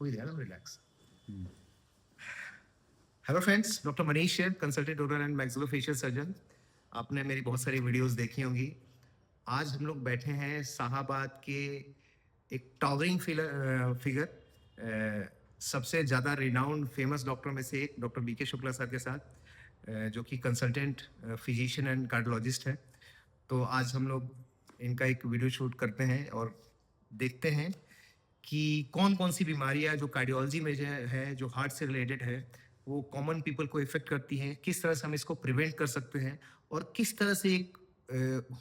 हो ही जाएगा, relax. Hello friends, doctor Manish है, consultant oral and maxillofacial surgeon. आपने मेरी बहुत सारी वीडियोस देखी होंगी। आज हम लोग बैठे हैं शाहाबाद के एक टॉवरिंग फिगर, सबसे ज़्यादा रिनाउंड फेमस डॉक्टर में से एक डॉक्टर बीके शुक्ला सर के साथ, जो कि कंसल्टेंट फिजिशियन एंड कार्डियोलॉजिस्ट है। तो आज हम लोग इनका एक वीडियो शूट करते हैं और देखते हैं कि कौन कौन सी बीमारियां जो कार्डियोलॉजी में जो है, जो हार्ट से रिलेटेड है, वो कॉमन पीपल को इफेक्ट करती हैं, किस तरह से हम इसको प्रिवेंट कर सकते हैं और किस तरह से एक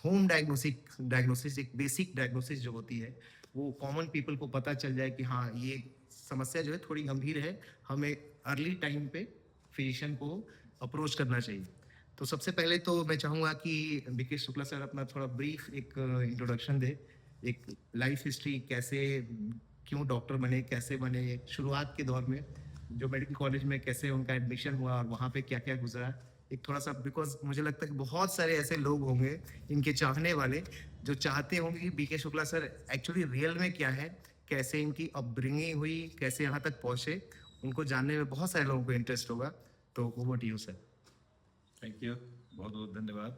होम डायग्नोसिस, एक बेसिक डायग्नोसिस जो होती है, वो कॉमन पीपल को पता चल जाए कि हाँ, ये समस्या जो है थोड़ी गंभीर है, हमें अर्ली टाइम पे फिजिशियन को अप्रोच करना चाहिए। तो सबसे पहले तो मैं चाहूँगा कि बीके शुक्ला सर अपना थोड़ा ब्रीफ एक इंट्रोडक्शन दे, एक लाइफ हिस्ट्री, कैसे क्यों डॉक्टर बने, कैसे बने, शुरुआत के दौर में जो मेडिकल कॉलेज में कैसे उनका एडमिशन हुआ और वहाँ पे क्या क्या गुजरा, एक थोड़ा सा, बिकॉज मुझे लगता है कि बहुत सारे ऐसे लोग होंगे इनके चाहने वाले जो चाहते होंगे कि BK Shukla sir actually real में क्या है, कैसे इनकी अपब्रिंगिंग हुई, कैसे यहाँ तक पहुँचे, उनको जानने में बहुत सारे लोगों को इंटरेस्ट होगा। तो over to you sir. Thank you, बहुत बहुत धन्यवाद।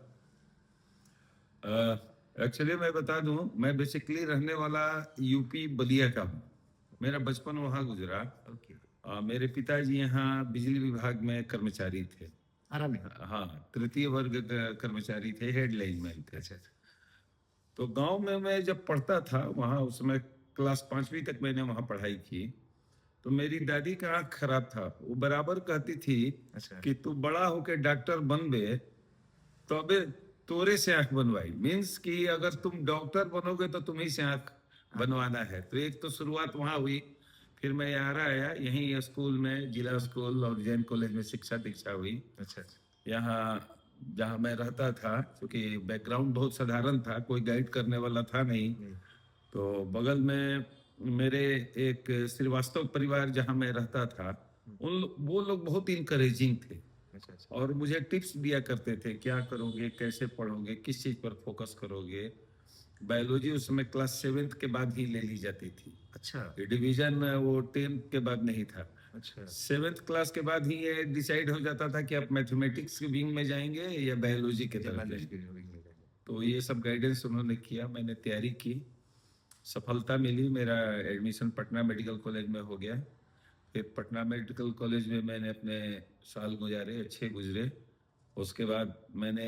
एक्चुअली मैं बता दूं, मैं बेसिकली रहने वाला यूपी बलिया का हूँ। मेरा बचपन वहाँ गुजरा। ओके। मेरे पिताजी यहाँ बिजली विभाग में कर्मचारी थे। आराम में। हाँ, तृतीय वर्ग कर्मचारी थे, हेड लाइनमैन थे। अच्छा। तो गांव में मैं जब पढ़ता था वहाँ, उस समय क्लास 5वीं तक मैंने वहाँ पढ़ाई की। तो मेरी दादी का आँख खराब था, वो बराबर कहती थी अच्छा। कि तू बड़ा होके डॉक्टर बन बे, तो अबे तोरे से आंख बनवाई। मीन्स कि अगर तुम डॉक्टर बनोगे तो तुम्ही से आंख बनवाना है। तो एक तो शुरुआत वहां हुई। फिर मैं यहाँ आया, यहीं स्कूल में, जिला स्कूल और जैन कॉलेज में शिक्षा दीक्षा हुई। अच्छा। यहाँ जहाँ मैं रहता था, क्योंकि बैकग्राउंड बहुत साधारण था, कोई गाइड करने वाला था नहीं। तो बगल में मेरे एक श्रीवास्तव परिवार जहाँ मैं रहता था, वो लोग बहुत इनकरेजिंग थे अच्छा। और मुझे टिप्स दिया करते थे, क्या करोगे, कैसे पढ़ोगे, किस चीज पर फोकस करोगे। बायोलॉजी उस समय क्लास 7th के बाद ही ले ली जाती थी। अच्छा। डिवीजन वो 10th के बाद नहीं था। अच्छा। 7th क्लास के बाद ही ये डिसाइड हो जाता था कि आप मैथमेटिक्स के विंग में जाएंगे या बायोलॉजी के तरफ जाएंगे। तो ये सब गाइडेंस उन्होंने किया, मैंने तैयारी की, सफलता मिली, मेरा एडमिशन पटना मेडिकल कॉलेज में हो गया। फिर पटना मेडिकल कॉलेज में मैंने अपने साल गुजारे, अच्छे गुजरे। उसके बाद मैंने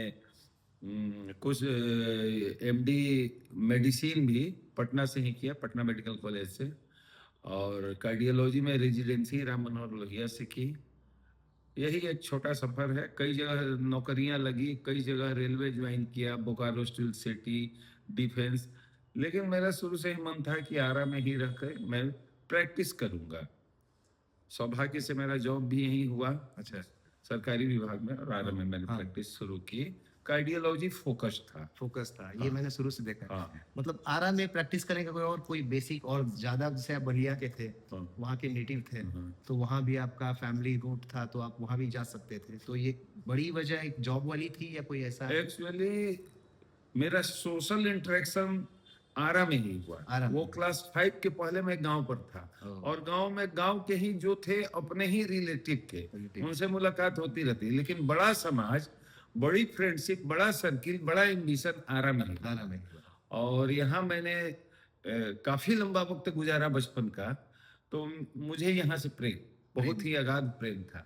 कुछ एमडी मेडिसिन भी पटना से ही किया, पटना मेडिकल कॉलेज से। और कार्डियोलॉजी में रेजिडेंसी राम मनोहर लोहिया से की। यही एक छोटा सफर है। कई जगह नौकरियां लगी, कई जगह रेलवे ज्वाइन किया, बोकारो स्टील सिटी, डिफेंस। लेकिन मेरा शुरू से ही मन था कि आरा में ही रहकर मैं प्रैक्टिस करूंगा। सौभाग्य से मेरा जॉब भी यही हुआ। अच्छा। सरकारी विभाग में, और आरा में मैंने प्रैक्टिस शुरू की। कार्डियोलॉजी फोकस था। ये मैंने शुरू से देखा है। हाँ। मतलब आरा में प्रैक्टिस करने का कोई बेसिक और ज्यादा, जैसे आप बलिया के थे, वहाँ के नेटिव थे, तो वहाँ भी आपका फैमिली रूट था, तो आप वहाँ भी जा सकते थे। तो ये बड़ी वजह एक जॉब वाली थी या कोई ऐसा? एक्चुअली मेरा सोशल इंटरेक्शन आरा में ही हुआ। वो क्लास 5 के पहले मैं गांव पर था, और गांव में गांव के ही जो थे अपने ही रिलेटिव थे, उनसे मुलाकात होती रहती। लेकिन बड़ा समाज, बड़ी फ्रेंडशिप, बड़ा सर्किल, बड़ा एम्बिशन आरा में ही। और यहाँ मैंने काफी लंबा वक्त गुजारा बचपन का। तो मुझे यहाँ से प्रेम, बहुत ही अगाध प्रेम था।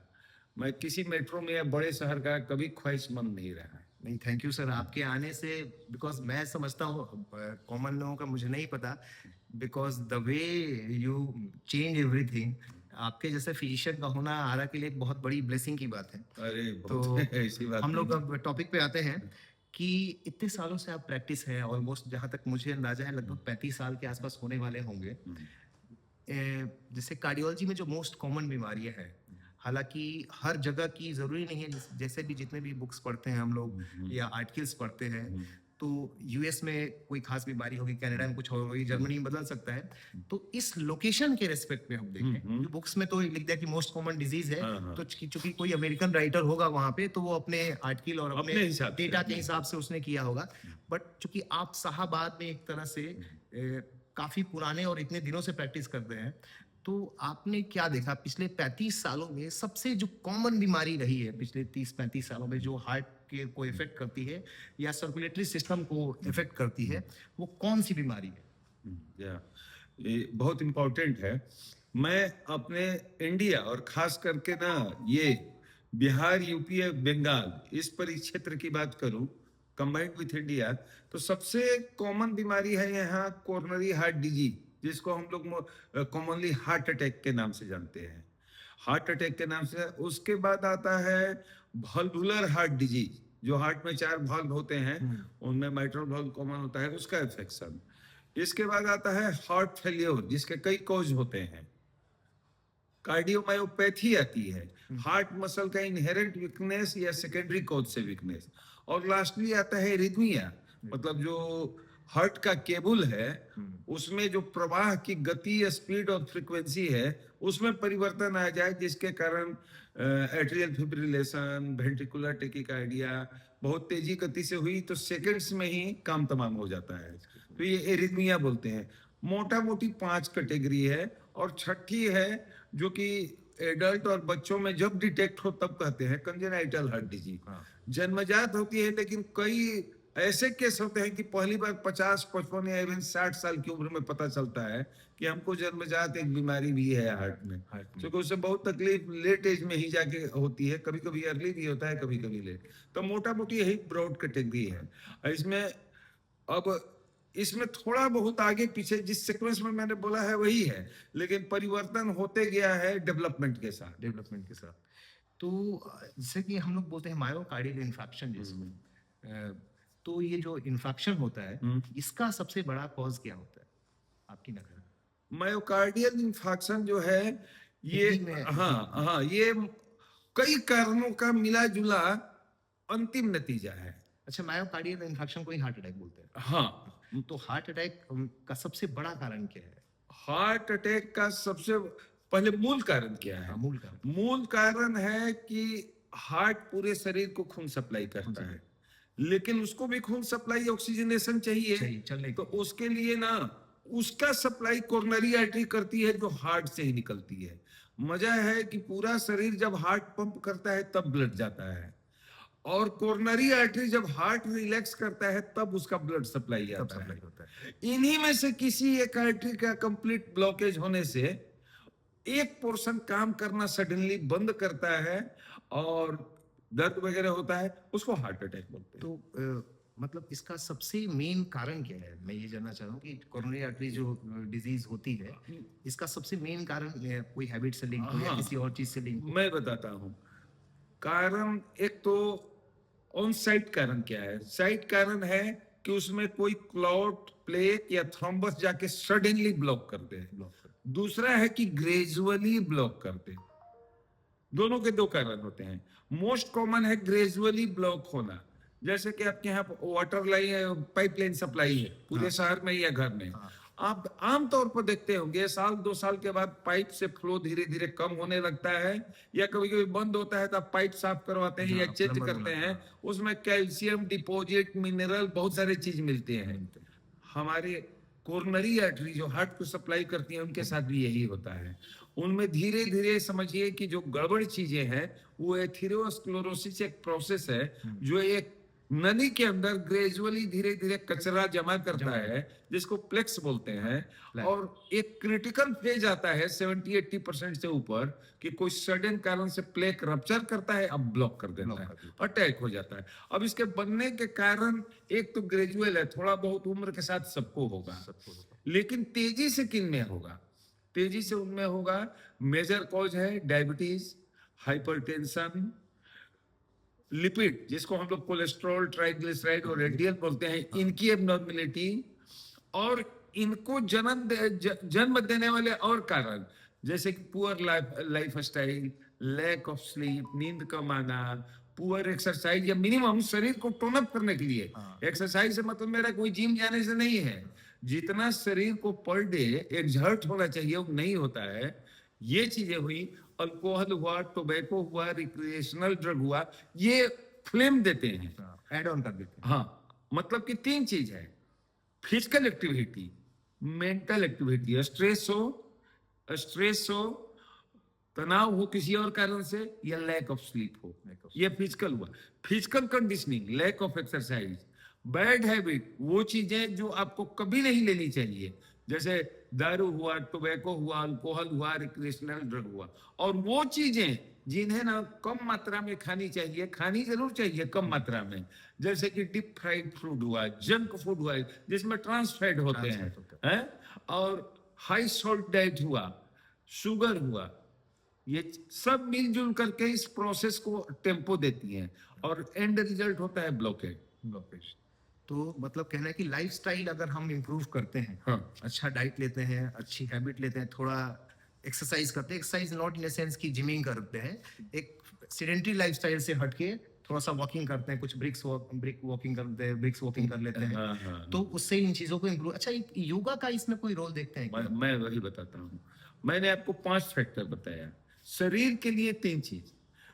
मैं किसी मेट्रो में या बड़े शहर का कभी ख्वाहिशमंद नहीं रहा। नहीं, थैंक यू सर आपके आने से। बिकॉज मैं समझता हूँ, कॉमन लोगों का मुझे नहीं पता, because the way you change everything, आपके जैसे फिजिशियन का होना आरा के लिए एक बहुत बड़ी ब्लेसिंग की बात है। अरे तो ऐसी बात हम लोग अब टॉपिक पे आते हैं कि इतने सालों से आप प्रैक्टिस है, ऑलमोस्ट जहां तक मुझे अंदाजा है लगभग 35 साल के आसपास होने वाले होंगे। जैसे कार्डियोलॉजी में जो मोस्ट कॉमन बीमारियां हैं, हालांकि हर जगह की जरूरी नहीं है, जैसे भी जितने भी बुक्स पढ़ते हैं हम लोग या आर्टिकल्स पढ़ते हैं, तो यूएस में कोई खास बीमारी होगी, कनाडा में कुछ होगी, जर्मनी में बदल सकता है। तो इस लोकेशन के रेस्पेक्ट में हम देखें, बुक्स में तो लिख दिया कि मोस्ट कॉमन डिजीज है, तो चूंकि कोई अमेरिकन राइटर होगा वहां पे, तो वो अपने आर्टिकल और अपने डेटा के हिसाब से उसने किया होगा। बट चूंकि आप शाहाबाद में एक तरह से काफी पुराने और इतने दिनों से प्रैक्टिस करते हैं, तो आपने क्या देखा पिछले 35 सालों में सबसे जो कॉमन बीमारी रही है पिछले 30-35 सालों में जो हार्ट के को इफेक्ट करती है या सर्कुलेटरी सिस्टम को इफेक्ट करती है, वो कौन सी बीमारी है? या ये बहुत इम्पोर्टेंट है। मैं अपने इंडिया और खास करके ना ये बिहार, यूपी, बंगाल इस परिक्षेत्र की बात करूं कंबाइंड विथ इंडिया, तो सबसे कॉमन बीमारी है यहाँ कोरोनरी हार्ट डिजीज, जिसको हम लोग कॉमनली हार्ट अटैक के नाम से जानते हैं। हार्ट अटैक के नाम से उसके बाद आता है वल्वुलर हार्ट डिजीज, जो हार्ट में 4 वाल्व होते हैं, उनमें माइट्रल वाल्व कॉमन होता है, उसका इन्फेक्शन। इसके बाद आता है हार्ट फेलियर, जिसके कई कॉज होते हैं। कार्डियोमायोपैथी आती है, हार्ट मसल का इनहेरेंट वीकनेस या सेकेंडरी कॉज से वीकनेस। और लास्टली आता है एरिथमिया, मतलब जो हार्ट का केबल है उसमें जो प्रवाह की गति, स्पीड और फ्रीक्वेंसी है उसमें परिवर्तन आ जाए, जिसके कारण एट्रियल फिब्रिलेशन, वेंट्रिकुलर टेकिकार्डिया बहुत तेजी गति से हुई तो सेकंड्स में ही काम तमाम हो जाता है, तो ये एरिथमिया बोलते हैं। मोटा मोटी 5 कैटेगरी है। और छठी है जो कि एडल्ट और बच्चों में जब डिटेक्ट हो तब कहते हैं कंजेनाइटल हार्ट डिजीज। जन्मजात होती है, लेकिन कई ऐसे केस होते हैं कि पहली बार 50, 55 या इवन 60 साल की उम्र में पता चलता है कि हमको जन्मजात एक बीमारी भी है हार्ट में, क्योंकि उससे बहुत तकलीफ लेट एज में ही जाके होती है, कभी कभी अर्ली भी होता है, कभी कभी लेट। तो मोटा मोटी यही ब्रॉड कैटेगरी है। इसमें थोड़ा बहुत आगे पीछे जिस सीक्वेंस में मैंने बोला है वही है, लेकिन परिवर्तन होते गया है डेवलपमेंट के साथ। तो जैसे कि हम लोग बोलते हैं मायोकार्डियल इन्फेक्शन, जिसमें तो ये जो इन्फेक्शन होता है इसका सबसे बड़ा कॉज क्या होता है आपकी नजर में? मायोकार्डियल इन्फेक्शन जो है ये हाँ ये कई कारणों का मिला जुला अंतिम नतीजा है। अच्छा, मायोकार्डियल इन्फेक्शन को ही हार्ट अटैक बोलते हैं? हाँ, तो हार्ट अटैक का सबसे बड़ा कारण क्या है? हार्ट अटैक का सबसे पहले मूल कारण क्या है? मूल कारण है कि हार्ट पूरे शरीर को खून सप्लाई करता है, लेकिन उसको भी खून सप्लाई ऑक्सीजनेशन चाहिए चलने, तो उसके लिए ना उसका सप्लाई कोरोनरी आर्टरी करती है, जो हार्ट से ही निकलती है। मजा है कि पूरा शरीर जब हार्ट पंप करता है तब ब्लड जाता है, और कोरोनरी आर्टरी जब हार्ट रिलैक्स करता है तब उसका ब्लड सप्लाई आता है। इन्हीं में से किसी एक आर्टरी का कंप्लीट ब्लॉकेज होने से एक पोर्शन काम करना सडनली बंद करता है और दर्द वगैरह होता है, उसको हार्ट अटैक बोलते हैं। तो मतलब इसका सबसे मेन कारण क्या है? मैं ये जानना चाह रहा हूँ कि कोरोनरी आर्टरी जो डिजीज होती है इसका सबसे मेन कारण कोई हैबिट से लिंक हो या किसी और चीज से लिंक हो? मैं बताता हूँ कारण। एक तो ऑन साइट कारण क्या है? साइट कारण है कि उसमें कोई क्लॉट, प्लेक या थ्रोम्बस जाके सडनली ब्लॉक कर दे। दूसरा है कि ग्रेजुअली ब्लॉक कर दे। दोनों के 2 कारण होते हैं। मोस्ट कॉमन है ग्रेजुअली ब्लॉक होना, जैसे कि आपके यहाँ वाटर लाइन, पाइपलाइन सप्लाई है पूरे शहर में या घर में। आप आमतौर पर देखते होंगे 1-2 साल के बाद पाइप से फ्लो धीरे धीरे कम होने लगता है, या कभी कभी बंद होता है तो आप पाइप साफ करवाते हैं या चेंज करते हैं, उसमें कैल्शियम डिपॉजिट, मिनरल, बहुत सारे चीज मिलते हैं। हमारे कोरोनरी आर्टरी जो हार्ट को सप्लाई करती है उनके साथ भी यही होता है। उनमें धीरे धीरे समझिए कि जो गड़बड़ चीजें हैं वो एथेरोस्क्लेरोसिस एक प्रोसेस है जो एक नली के अंदर ग्रेजुअली धीरे धीरे कचरा जमा करता है, जिसको प्लेक्स बोलते हैं। और एक क्रिटिकल फेज आता है 70-80% से ऊपर कि कोई सडन कारण से प्लेक रप्चर करता है, अब ब्लॉक कर देता है, अटैक हो जाता है। अब इसके बनने के कारण एक तो ग्रेजुअल है, थोड़ा बहुत उम्र के साथ सबको होगा, लेकिन तेजी से किन में होगा? तेजी से उनमें होगा। मेजर कॉज है डायबिटीज, हाइपरटेंशन, लिपिड जिसको हम लोग कोलेस्ट्रॉल, ट्राइग्लिसराइड और एलडीएल बोलते हैं, इनकी एबनॉर्मेलिटी, और इनको जन्म देने वाले और कारण जैसे कि poor life style, lack of sleep, नींद कम आना, पुअर एक्सरसाइज या मिनिमम शरीर को टोन अप करने के लिए एक्सरसाइज से मतलब मेरा कोई जिम जाने से नहीं है, जितना शरीर को पर डे एक्सर्ट होना चाहिए वो नहीं होता है। ये चीजें हुई, अल्कोहल हुआ, टोबैको हुआ, रिक्रिएशनल ड्रग हुआ, ये फ्लेम देते हैं, ऐड ऑन कर देते हैं। हाँ, मतलब कि 3 चीज है, physical activity, mental activity, stress हो, स्ट्रेस हो, तनाव हो किसी और कारण से, या लैक ऑफ स्लीप हो, ये फिजिकल हुआ। Physical conditioning, lack of exercise, bad habit, वो चीजें जो आपको कभी नहीं लेनी चाहिए, जैसे दारू हुआ, टोबैको हुआ, अल्कोहल हुआ, रिक्रिएशनल ड्रग हुआ, और वो चीजें जिन्हें ना कम मात्रा में खानी चाहिए, खानी जरूर चाहिए कम मात्रा में, जैसे कि डीप फ्राइड फूड हुआ, जंक फूड हुआ जिसमें ट्रांस फैट होते हैं, और हाई सॉल्ट डाइट हुआ, शुगर हुआ, ये सब मिलजुल करके इस प्रोसेस को टेम्पो देती हैं, और एंड रिजल्ट होता है ब्लॉकेज। ब्लॉकेज। तो मतलब कहना है कि लाइफस्टाइल अगर हम इम्प्रूव करते हैं, हाँ। अच्छा डाइट लेते हैं, अच्छी हैबिट लेते हैं, थोड़ा एक्सरसाइज करते हैं, एक्सरसाइज नॉट इन सेंस की जिमिंग करते हैं, एक सेडेंटरी लाइफस्टाइल से हटके थोड़ा सा वॉकिंग करते हैं, कुछ ब्रिक वॉकिंग करते हैं, ब्रिक्स वॉकिंग कर लेते हैं, हाँ, हाँ, तो उससे इन चीजों को इम्प्रूव। अच्छा, एक योगा का इसमें कोई रोल देखते हैं क्या? मैं वही बताता हूँ। मैंने आपको 5 फैक्टर बताया। शरीर के लिए 3 चीज,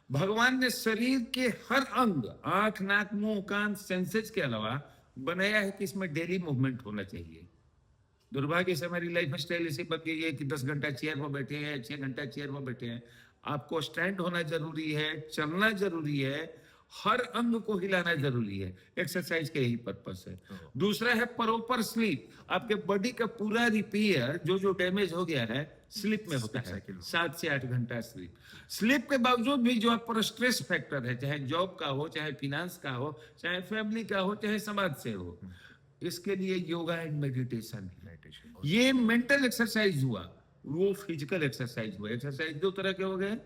भगवान ने शरीर के हर अंग, आंख, नाक, मुंह, कान, सेंसेस के अलावा बनाया है कि इसमें डेली मूवमेंट होना चाहिए। दुर्भाग्य से हमारी लाइफ स्टाइल ऐसी बन गई है कि 10 घंटा चेयर पर बैठे हैं, 6 घंटा चेयर पर बैठे हैं। आपको स्टैंड होना जरूरी है, चलना जरूरी है, हर अंग को हिलाना जरूरी है। एक्सरसाइज का यही पर्पस है। दूसरा है प्रॉपर स्लीप। आपके बॉडी का पूरा रिपेयर जो डैमेज हो गया है, स्लीप में होता है। 7 से 8 घंटा स्लीप। स्लीप के बावजूद भी जो आप पर स्ट्रेस फैक्टर है, चाहे जॉब का हो, चाहे फिनेंस का हो, चाहे फैमिली का हो, चाहे समाज से हो, इसके लिए योगा एंड मेडिटेशन है। ये मेंटल एक्सरसाइज हुआ, वो फिजिकल एक्सरसाइज हुआ। एक्सरसाइज 2 तरह के हो गए,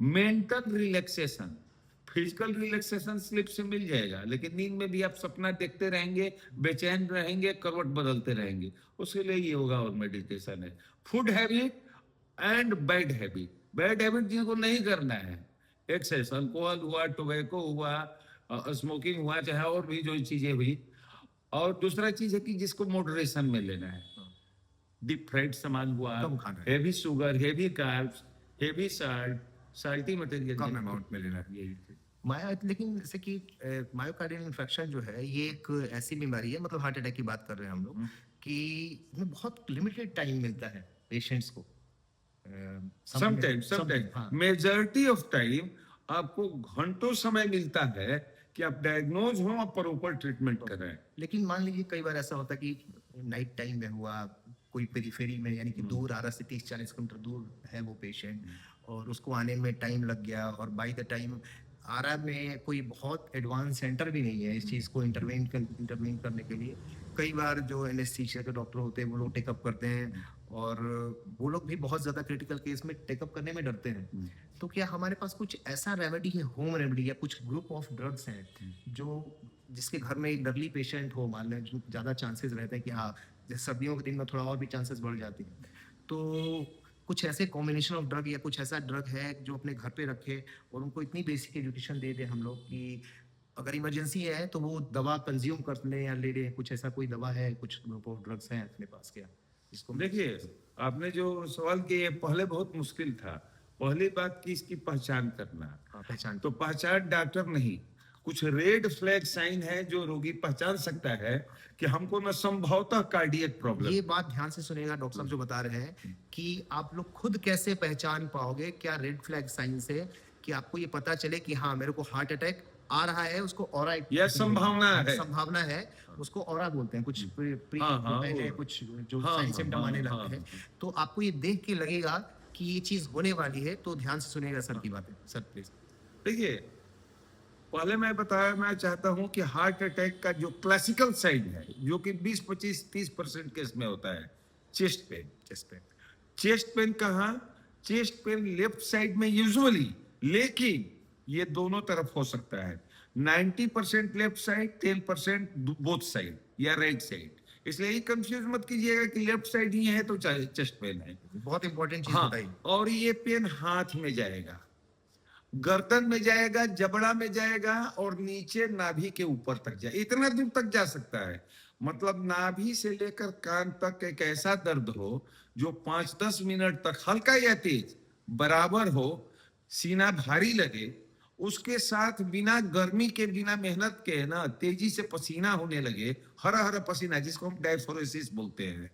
mental relaxation. Physical relaxation sleep से मिल जाएगा, लेकिन नींद में भी आप सपना देखते रहेंगे, बेचैन रहेंगे, करवट बदलते रहेंगे, उसके लिए योगा और मेडिटेशन है। Food habit and bad habit. Bad habit जिनको नहीं करना है, एक्सेस, अल्कोहल हुआ, टोबैको हुआ, स्मोकिंग हुआ, चाहे और भी जो चीजें हुई। और दूसरा चीज है कि जिसको मॉडरेशन में लेना है, डीप फ्राइड सामान हुआ, कम खाना है, heavy sugar, heavy carbs, heavy salt, salty material कम अमाउंट में लेना है। यही लेकिन जैसे कि मायोकार्डियल इन्फेक्शन जो है, ये एक ऐसी बीमारी है, मतलब हार्ट अटैक की बात कर रहे हैं हम लोग, कि इसमें बहुत लिमिटेड टाइम मिलता है पेशेंट्स को। समटाइम मेजॉरिटी ऑफ टाइम आपको घंटों समय मिलता है कि आप डायग्नोज हो और प्रॉपर ट्रीटमेंट करें। लेकिन मान लीजिए कई बार ऐसा होता है कि नाइट टाइम में हुआ, कोई पेरीफेरी में, यानी कि दूर आरा से 30-40 किलोमीटर दूर है वो पेशेंट, और उसको आने में टाइम लग गया, और बाई द टाइम आरा में कोई बहुत एडवांस सेंटर भी नहीं है इस चीज़ को इंटरवेन करने के लिए। कई बार जो एनेस्थीसिया के डॉक्टर होते हैं वो लोग टेकअप करते हैं, और वो लोग भी बहुत ज़्यादा क्रिटिकल केस में टेकअप करने में डरते हैं। तो क्या हमारे पास कुछ ऐसा रेमेडी है, होम रेमेडी, या कुछ ग्रुप ऑफ ड्रग्स हैं जो जिसके घर में एक डरली पेशेंट हो, मान लें, जो ज़्यादा चांसेस रहते हैं कि हाँ, जैसे सर्दियों के दिन में थोड़ा और भी चांसेस बढ़ जाती हैं, तो कुछ ऐसे कॉम्बिनेशन ऑफ ड्रग या कुछ ऐसा ड्रग है जो अपने घर पे रखे और उनको इतनी बेसिक एजुकेशन दे दे हम लोग कि अगर इमरजेंसी है तो वो दवा कंज्यूम कर लें या ले लें? कुछ ऐसा कोई दवा है, कुछ ग्रुप ऑफ ड्रग्स हैं अपने पास क्या, इसको? देखिए, आपने जो सवाल किए पहले बहुत मुश्किल था। पहली बात की इसकी पहचान करना। पहचान तो पहचान डॉक्टर नहीं, कुछ रेड फ्लैग साइन है जो रोगी पहचान सकता है कि हमको न संभवतः कार्डियक प्रॉब्लम। ये बात ध्यान से सुनिएगा, डॉक्टर साहब जो बता रहे हैं कि आप लोग खुद कैसे पहचान पाओगे क्या रेड फ्लैग साइन से, कि आपको ये पता चले कि हाँ मेरे को हार्ट अटैक आ रहा है, उसको ऑरा, यह संभावना है, उसको ऑरा बोलते हैं, कुछ है, कुछ जो साइन सिम्टम आने लगते हैं, तो आपको ये देख के लगेगा कि ये चीज होने वाली है। तो ध्यान से सुनिएगा सर की बातें, सर प्लीज। देखिए, पहले मैं बताना चाहता हूं कि हार्ट अटैक का जो क्लासिकल साइन है, जो कि 20-25-30% केस में होता है, चेस्ट पेन। चेस्ट पेन कहाँ? चेस्ट पेन लेफ्ट साइड में यूजुअली, लेकिन ये दोनों तरफ हो सकता है। 90% लेफ्ट साइड, 10% बोथ साइड या राइट साइड। इसलिए ये कंफ्यूज मत कीजिएगा कि लेफ्ट साइड ही है तो चेस्ट पेन है। बहुत इंपॉर्टेंट चीज बताइए। और ये पेन हाथ में जाएगा, गर्दन में जाएगा, जबड़ा में जाएगा, और नीचे नाभि के ऊपर तक जाए, इतना दूर तक जा सकता है। मतलब नाभि से लेकर कान तक एक ऐसा दर्द हो जो 5-10 मिनट तक हल्का या तेज बराबर हो, सीना भारी लगे, उसके साथ बिना गर्मी के, बिना मेहनत के ना तेजी से पसीना होने लगे, हरा हरा पसीना जिसको हम डायफोरेसिस बोलते हैं,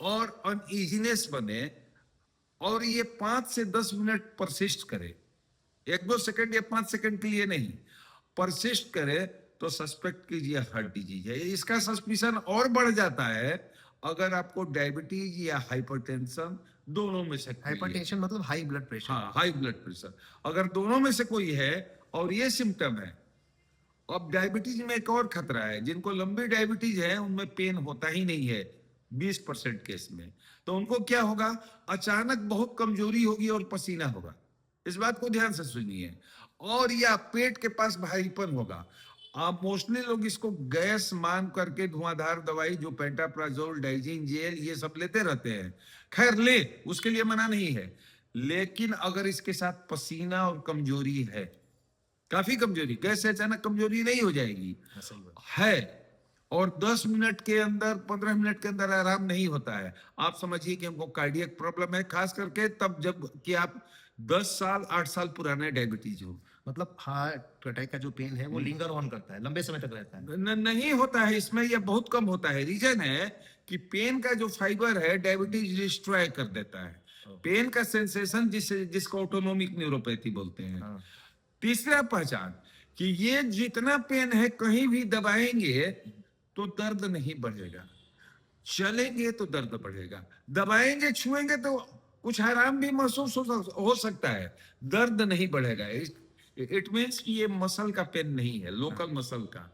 और अनइजीनेस बने, और ये 5 से 10 मिनट परसिस्ट करे, 1-2 सेकंड या 5 सेकंड के लिए नहीं, परसिस्ट करे, तो सस्पेक्ट कीजिए हार्ट डिजीज है। इसका सस्पिशन और बढ़ जाता है अगर आपको डायबिटीज या हाइपरटेंशन दोनों में से कोई है। हाइपरटेंशन मतलब हाई ब्लड प्रेशर। हाँ, हाई ब्लड प्रेशर, अगर दोनों में से कोई है और ये सिम्टम है। अब डायबिटीज में एक और खतरा है, जिनको लंबी डायबिटीज है उनमें पेन होता ही नहीं है 20% केस में। तो उनको क्या होगा, अचानक बहुत कमजोरी होगी और पसीना होगा, इस बात को ध्यान से सुनिए, और या पेट के पास भारीपन होगा। आप मोस्टली लोग इसको गैस मान करके धुआंधार दवाई जो पेंटाप्राजोल, डाइजीन जेल ये सब लेते रहते हैं। खैर ले, उसके लिए मना नहीं है, लेकिन अगर इसके साथ पसीना और कमजोरी है, काफी कमजोरी, गैस से अचानक कमजोरी नहीं हो जाएगी है, और 10 मिनट के अंदर 15 मिनट के अंदर आराम नहीं होता है, आप समझिए कि हमको कार्डियक प्रॉब्लम है, खास करके तब जब कि आप 10 साल 8 साल पुराने डायबिटीज हो। मतलब हार्ट अटैक का जो पेन है वो लिंगर ऑन करता है, लंबे समय तक रहता है। नहीं होता है इसमें, यह बहुत कम होता है। रीजन है कि पेन का जो फाइबर है डायबिटीज डिस्ट्रॉय कर देता है, पेन का सेंसेशन जिसको ऑटोनोमिक न्यूरोपैथी बोलते हैं। हाँ। तीसरा पहचान कि ये जितना पेन है कहीं भी दबाएंगे तो दर्द नहीं बढ़ेगा, चलेंगे तो दर्द बढ़ेगा, दबाएंगे छुएंगे तो कुछ आराम भी महसूस हो सकता है, दर्द नहीं बढ़ेगा। इट मीन्स कि ये मसल का पेन नहीं है, लोकल मसल का।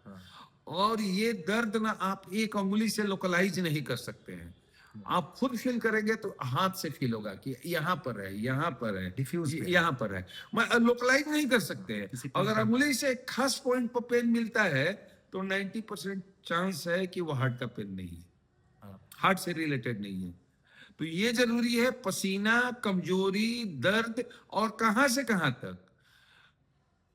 और ये दर्द ना आप एक उंगली से लोकलाइज नहीं कर सकते हैं, आप खुद फील करेंगे तो हाथ से फील होगा कि यहाँ पर है, यहाँ पर है, Diffuse pain। यहाँ पर है, मैं लोकलाइज नहीं कर सकते हैं। अगर उंगली से एक खास पॉइंट पर पेन मिलता है तो 90% चांस है कि वो हार्ट का पेन नहीं है, हार्ट से रिलेटेड नहीं है। तो ये जरूरी है, पसीना, कमजोरी, दर्द, और कहां से कहां तक,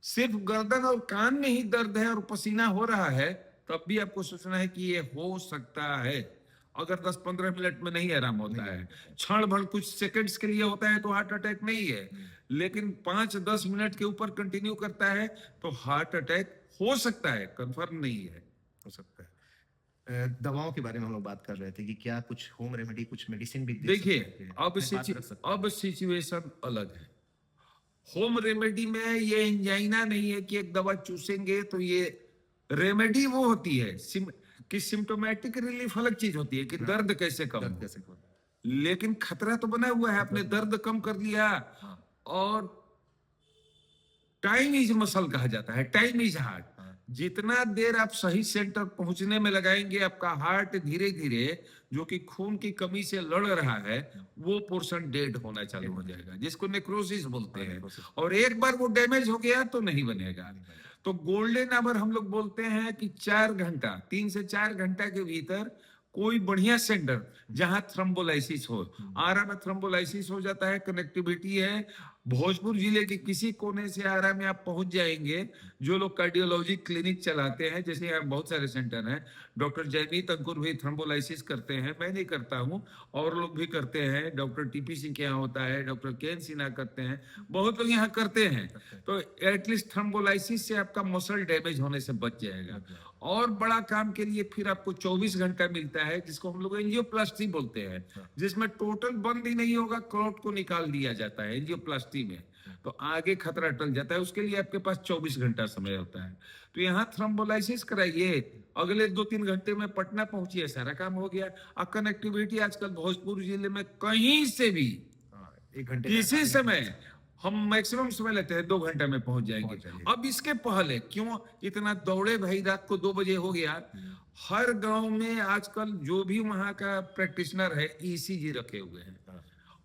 सिर्फ गर्दन और कान में ही दर्द है और पसीना हो रहा है, तब भी आपको सोचना है कि ये हो सकता है। अगर 10-15 मिनट में नहीं आराम होता है, क्षण भर कुछ सेकंड्स के लिए होता है तो हार्ट अटैक नहीं है, लेकिन 5-10 मिनट के ऊपर कंटिन्यू करता है तो हार्ट अटैक हो सकता है, कंफर्म नहीं है। हो सकता है। दवाओं के बारे में हम लोग बात कर रहे थे कि क्या कुछ होम रेमेडी, कुछ मेडिसिन भी दे देखिए, सकते हैं? बात कर सकते हैं। अब सिचुएशन अलग है। होम रेमेडी में ये एंजाइना नहीं है कि एक दवा चूसेंगे तो ये रेमेडी वो होती है कि सिम्टोमेटिक रिलीफ अलग चीज होती है कि दर्द कैसे कम दर्द हो। कैसे कम? लेकिन खतरा तो बना हुआ है, आपने दर्द कम कर लिया, और टाइम इज मसल कहा जाता है, टाइम इज हार्ट। जितना देर आप सही सेंटर पहुंचने में लगाएंगे, आपका हार्ट धीरे धीरे, जो कि खून की कमी से लड़ रहा है, वो पोर्शन डेड होना चालू हो जाएगा, जिसको नेक्रोसिस बोलते हैं। और एक बार वो डैमेज हो गया तो नहीं बनेगा। तो गोल्डन आवर हम लोग बोलते हैं कि 4 घंटा, 3 से 4 घंटा के भीतर कोई बढ़िया सेंटर जहां थ्रोम्बोलाइसिस हो, आरा में थ्रोम्बोलाइसिस हो जाता है, कनेक्टिविटी है, भोजपुर जिले के किसी कोने से आरा में आप पहुंच जाएंगे। जो लोग कार्डियोलॉजी क्लिनिक चलाते हैं, जैसे यहाँ बहुत सारे सेंटर हैं, डॉक्टर जयमीत अंकुर भी थ्रोम्बोलाइसिस करते हैं, मैं नहीं करता हूँ, और लोग भी करते हैं, डॉक्टर टीपी सिंह के यहाँ होता है, डॉक्टर के एन सिन्हा करते हैं, बहुत लोग यहाँ करते हैं। तो एटलीस्ट थ्रोम्बोलाइसिस से आपका मसल डैमेज होने से बच जाएगा। और बड़ा काम के लिए फिर आपको 24 घंटा मिलता है, जिसको हम लोग एंजियोप्लास्टी बोलते हैं, जिसमें टोटल बंद ही नहीं होगा, क्लॉट को निकाल दिया जाता है एंजियोप्लास्टी में, तो आगे खतरा टल जाता है। उसके लिए आपके पास 24 घंटा समय होता है। तो यहाँ थ्रोम्बोलाइसिस कराइए, अगले 2-3 घंटे में पटना पहुंचिए, सारा काम हो गया। और कनेक्टिविटी आजकल भोजपुर जिले में कहीं से भी 1 घंटे किसी समय, हम मैक्सिमम समय लेते हैं 2 घंटे में पहुंच जाएंगे। अब इसके पहले क्यों इतना दौड़े भाई, रात को 2 बजे हो गया। हर गांव में आजकल जो भी वहां का प्रैक्टिशनर है ईसीजी रखे हुए हैं,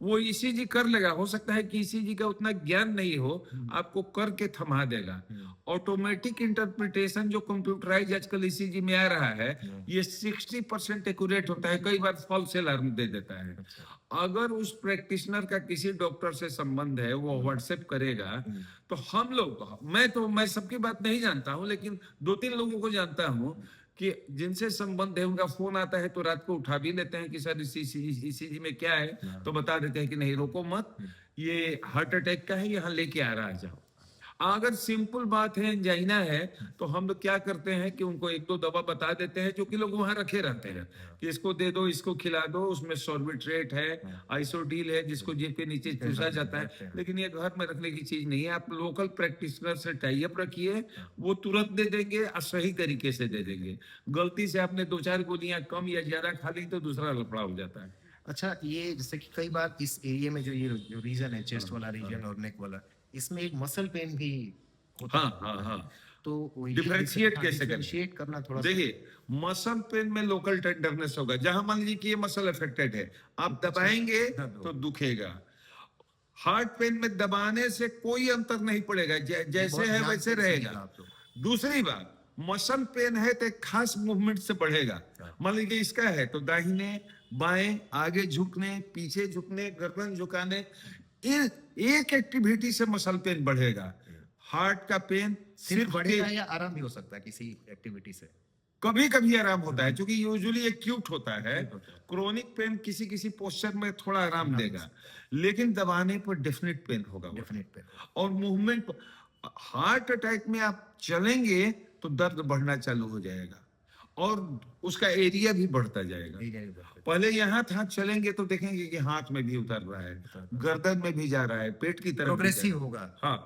वो ईसीजी कर लेगा। हो सकता है कि ईसीजी का उतना ज्ञान नहीं हो, आपको करके थमा देगा। ऑटोमेटिक इंटरप्रिटेशन जो कंप्यूटराइज आजकल ईसीजी में आ रहा है, ये 60% एक्यूरेट होता है, कई बार फॉल्स अलार्म दे देता है। अगर उस प्रैक्टिशनर का किसी डॉक्टर से संबंध है, वो व्हाट्सएप करेगा, तो हम लोग, मैं सबकी बात नहीं जानता हूं, लेकिन 2-3 लोगों को जानता हूं कि जिनसे संबंध है, उनका फोन आता है तो रात को उठा भी लेते हैं कि सर ईसीजी में क्या है, तो बता देते हैं कि नहीं रोको मत, ये हार्ट अटैक का है, यहाँ लेके आ रहा है, जाओ। अगर सिंपल बात है, एंजाइना है, तो हम लोग क्या करते हैं कि उनको एक दो दवा बता देते हैं जो कि लोग वहां रखे रहते हैं कि इसको दे दो, इसको खिला दो, उसमें सॉर्बिट्रेट है, आइसोडील है, जिसको जीभ के नीचे चूसा जाता है। लेकिन ये घर में रखने की चीज नहीं है। आप लोकल प्रैक्टिशनर से टाई अप रखिए, वो तुरंत दे देंगे और सही तरीके से दे देंगे। गलती से आपने 2-4 गोलियां कम या ज्यादा खा ली तो दूसरा लफड़ा हो जाता है। अच्छा, ये जैसे कि कई बार इस एरिया में जो रीजन है, चेस्ट वाला रीजन और नेक वाला, इसमें एक मसल पेन भी होता हाँ है। हाँ हाँ। तो डिफरेंशिएट कैसे करें? डिफरेंशिएट करना थोड़ा सा। देखिए, मसल पेन में लोकल टेंडरनेस होगा। जहां मान लीजिए कि ये मसल अफेक्टेड है, आप दबाएंगे दर्द तो होगा। दुखेगा। हार्ट पेन में दबाने से कोई अंतर नहीं पड़ेगा, जैसे बहुत है ध्यान वैसे से रहेगा। सुनिएगा आप लोग। दूसरी बात, मसल पेन है तो एक खास मूवमेंट से बढ़ेगा। मान लीजिए इसका है तो दाहिने बाएं, आगे झुकने, पीछे झुकने, गर्दन झुकाने, एक एक्टिविटी से मसल पेन बढ़ेगा। हार्ट का पेन सिर्फ बढ़ेगा या आराम भी हो सकता है किसी एक्टिविटी से? कभी कभी आराम होता है, क्योंकि यूजुअली एक्यूट होता है। Acute होता है। क्रोनिक पेन किसी किसी पोस्चर में थोड़ा आराम देगा, लेकिन दबाने पर डेफिनेट पेन होगा वो। Definite pain. और मूवमेंट, हार्ट अटैक में आप चलेंगे तो दर्द बढ़ना चालू हो जाएगा और उसका एरिया भी बढ़ता जाएगा। पहले यहाँ था, चलेंगे तो देखेंगे कि हाथ में भी उतर रहा है, गर्दन में भी जा रहा है, पेट की तरफ भी जा प्रोग्रेसिव रहा है। होगा। हाँ,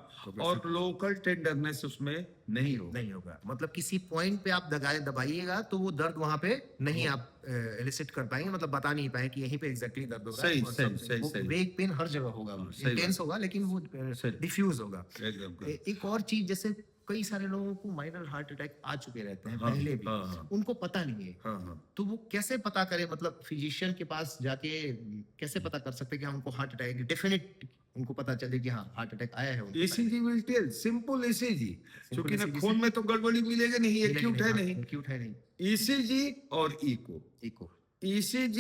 और लोकल टेंडरनेस उसमें नहीं होगा। नहीं होगा, मतलब किसी पॉइंट पे आप दबाइएगा तो वो दर्द वहां पे नहीं आप एलिसिट कर पाएंगे, मतलब बता नहीं पाए कि यहीं पे एग्जैक्टली दर्द होगा। सही, और सही, सब- सही, वो सही। वेग पेन हर जगह होगा, सही इंटेंस बात। होगा, लेकिन वो सही। डिफ्यूज होगा। एकदम। एक और चीज, जैसे कई सारे लोगों को माइनर हार्ट अटैक आ चुके रहते हैं हाँ, पहले भी, हाँ, हाँ। उनको पता नहीं है। हाँ हाँ। तो वो कैसे पता करे, मतलब फिजिशियन के पास जाके कैसे पता कर सकते हैं कि हाँ, उनको हार्ट अटैक डेफिनेट, उनको पता चले कि हाँ हार्ट अटैक आया है उनको। ECG will tell, simple ECG, क्योंकि ना ECG खून में तो गड़बड़ी मिलेगा नहीं, एक्यूट है नहीं। एक्यूट है नहीं। ECG और इको, इको। ECG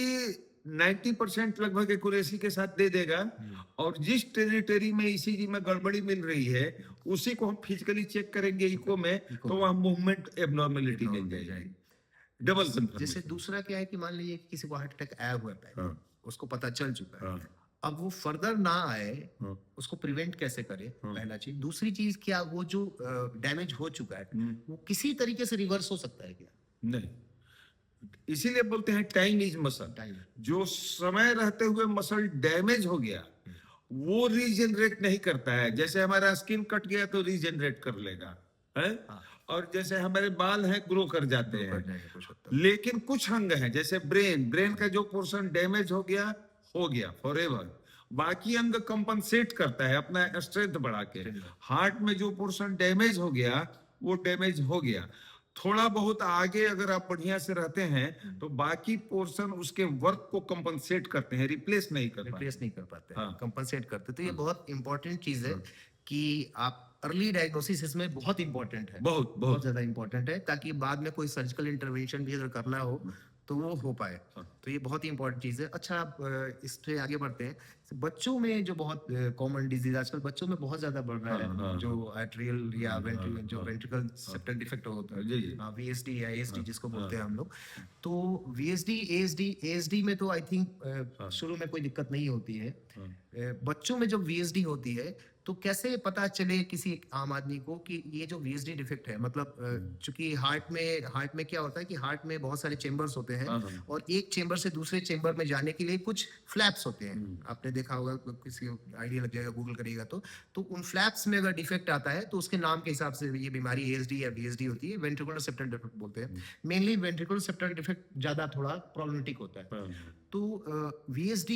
90% लगभग एक्यूरेसी के साथ दे देगा, और जिस टेरिटरी में ECG में गड़बड़ी मिल रही है उसी को हम फिजिकली चेक करेंगे इको में, तो वहां मूवमेंट एबनॉर्मेलिटी मिल जाएगी। डबल जैसे कंफर्मेशन। दूसरा क्या है कि मान लीजिए कि किसी को हार्ट अटैक आया हुआ है पहले, हाँ। उसको पता चल चुका है, हाँ। अब वो फर्दर ना आए, हाँ। उसको प्रिवेंट कैसे करे, पहला चीज। दूसरी चीज, क्या वो जो डैमेज हो चुका है वो किसी तरीके से रिवर्स हो सकता है क्या? नहीं, इसीलिए बोलते हैं टाइम इज मसल। टाइम। जो समय रहते हुए मसल डैमेज हो गया वो रीजनरेट नहीं करता है। जैसे हमारा स्किन कट गया तो रीजनरेट कर लेगा है, और जैसे हमारे बाल हैं ग्रो कर जाते हैं। लेकिन कुछ अंग हैं, जैसे ब्रेन का जो पोर्शन डैमेज हो गया फॉरएवर। बाकी अंग कंपनसेट करता है अपना स्ट्रेंथ बढ़ा के। हार्ट में जो पोर्शन डैमेज हो गया वो डैमेज हो गया, थोड़ा बहुत आगे अगर आप बढ़िया से रहते हैं तो बाकी पोर्शन उसके वर्क को कंपनसेट करते हैं, रिप्लेस नहीं कर पाते। रिप्लेस नहीं कर पाते, हाँ। कंपनसेट करते। तो ये बहुत इंपॉर्टेंट चीज है कि आप अर्ली डायग्नोसिस इसमें बहुत इंपॉर्टेंट है, बहुत बहुत ज्यादा इंपॉर्टेंट है, ताकि बाद में कोई सर्जिकल इंटरवेंशन भी अगर करना हो तो वो हो पाए। तो ये बहुत ही इंपॉर्टेंट चीज है। अच्छा, आप इससे आगे बढ़ते हैं। बच्चों में जो बहुत कॉमन डिजीज आजकल बच्चों में बहुत ज्यादा बढ़ रहा है, जो एट्रियल या वेंट्रिकल सेप्टल डिफेक्ट होता है, VSD या ASD जिसको बोलते हैं हम लोग। तो VSD ASD में तो आई थिंक शुरू में कोई दिक्कत नहीं होती है। बच्चों में जब VSD होती है तो कैसे पता चले किसी आम आदमी को कि ये जो VSD डिफेक्ट है, मतलब चूंकि हार्ट में क्या होता है कि हार्ट में बहुत सारे चेंबर्स होते हैं, और एक चेंबर से दूसरे चेंबर में जाने के लिए कुछ फ्लैप्स होते हैं। आपने देखा होगा, किसी आइडिया लग जाएगा, गूगल करिएगा तो उन फ्लैप्स में अगर डिफेक्ट आता है तो उसके नाम के हिसाब से ये बीमारी ASD या VSD होती है। वेंट्रिकुलर सेप्टल डिफेक्ट बोलते हैं। मेनली वेंट्रिकुलर सेप्टल डिफेक्ट ज्यादा थोड़ा प्रॉब्लमेटिक होता है। तो VSD